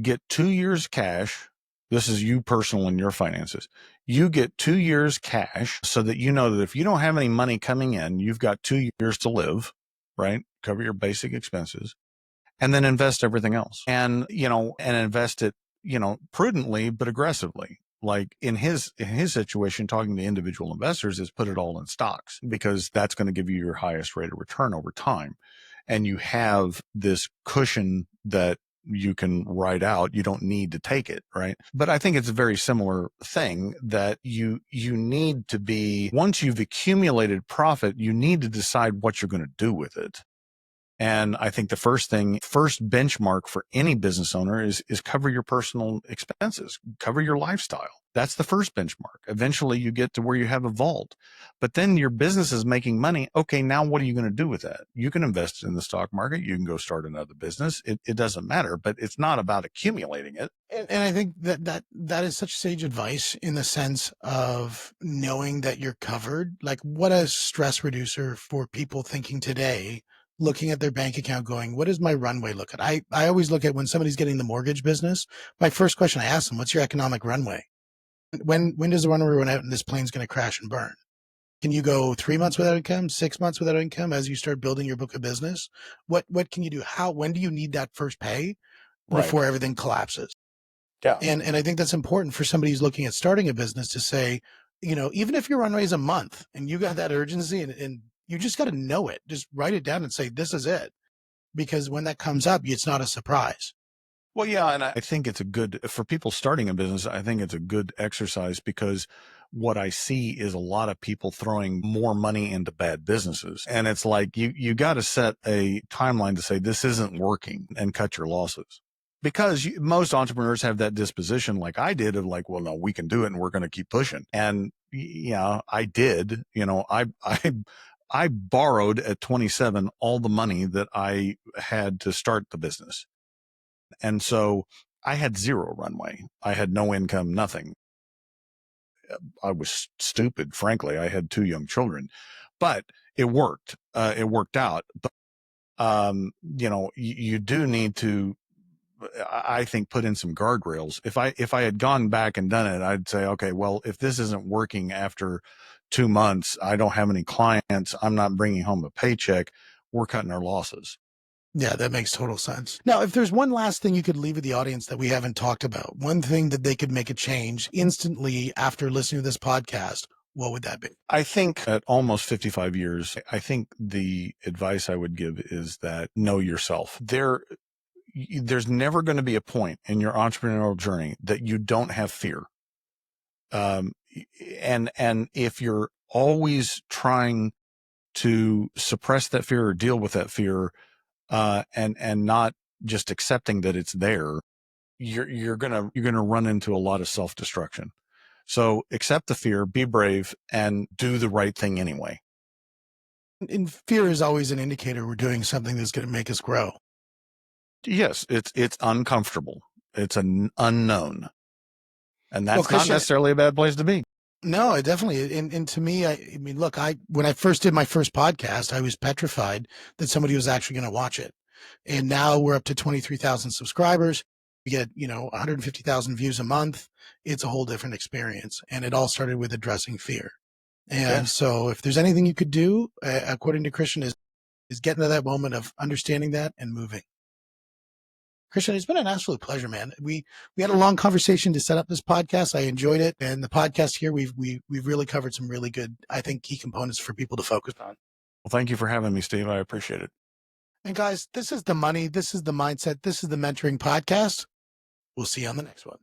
get 2 years cash. This is you personal in your finances. You get 2 years cash so that you know that if you don't have any money coming in, you've got 2 years to live, right? Cover your basic expenses and then invest everything else and invest it, prudently, but aggressively. Like in his situation, talking to individual investors is put it all in stocks because that's going to give you your highest rate of return over time. And you have this cushion that you can write out. You don't need to take it, right? But I think it's a very similar thing that you need to be, once you've accumulated profit, you need to decide what you're going to do with it. And I think the first benchmark for any business owner is cover your personal expenses, cover your lifestyle. That's the first benchmark. Eventually you get to where you have a vault, but then your business is making money. Okay, now what are you going to do with that? You can invest in the stock market. You can go start another business. It doesn't matter, but it's not about accumulating it.
And I think that is such sage advice in the sense of knowing that you're covered. Like, what a stress reducer for people thinking today, looking at their bank account going, what does my runway look at? I always look at when somebody's getting the mortgage business, my first question I ask them, what's your economic runway? When does the runway run out and this plane's going to crash and burn? Can you go 3 months without income, 6 months without income as you start building your book of business? What can you do? When do you need that first pay before everything collapses?
Yeah.
And I think that's important for somebody who's looking at starting a business to say, even if your runway is a month and you got that urgency and you just got to know it, just write it down and say, this is it. Because when that comes up, it's not a surprise.
Well, yeah. And I think it's for people starting a business, I think it's a good exercise because what I see is a lot of people throwing more money into bad businesses. And it's like, you got to set a timeline to say, this isn't working and cut your losses. Because most entrepreneurs have that disposition like I did of like, well, no, we can do it and we're going to keep pushing. And yeah, I did, I borrowed at 27 all the money that I had to start the business. And so I had zero runway. I had no income, nothing. I was stupid, frankly. I had 2 young children, but it worked. It worked out. But, you do need to, I think, put in some guardrails. If I had gone back and done it, I'd say, okay, well, if this isn't working after 2 months, I don't have any clients, I'm not bringing home a paycheck, we're cutting our losses.
Yeah, that makes total sense. Now, if there's one last thing you could leave with the audience that we haven't talked about, one thing that they could make a change instantly after listening to this podcast, what would that be?
I think at almost 55 years, I think the advice I would give is that know yourself. There's never going to be a point in your entrepreneurial journey that you don't have fear. And if you're always trying to suppress that fear or deal with that fear, and not just accepting that it's there, you're gonna run into a lot of self-destruction. So accept the fear, be brave, and do the right thing anyway.
And fear is always an indicator we're doing something that's going to make us grow.
Yes, it's uncomfortable. It's an unknown, and that's not
Christian,
necessarily a bad place to be.
No, it definitely. And to me, I mean, look, when I first did my first podcast, I was petrified that somebody was actually going to watch it. And now we're up to 23,000 subscribers. We get, 150,000 views a month. It's a whole different experience. And it all started with addressing fear. And so if there's anything you could do, according to Christian, is get into that moment of understanding that and moving. Christian, it's been an absolute pleasure, man. We had a long conversation to set up this podcast. I enjoyed it, and the podcast here we've really covered some really good, I think, key components for people to focus on.
Well, thank you for having me, Steve. I appreciate it.
And guys, this is the money, this is the mindset, this is the mentoring podcast. We'll see you on the next one.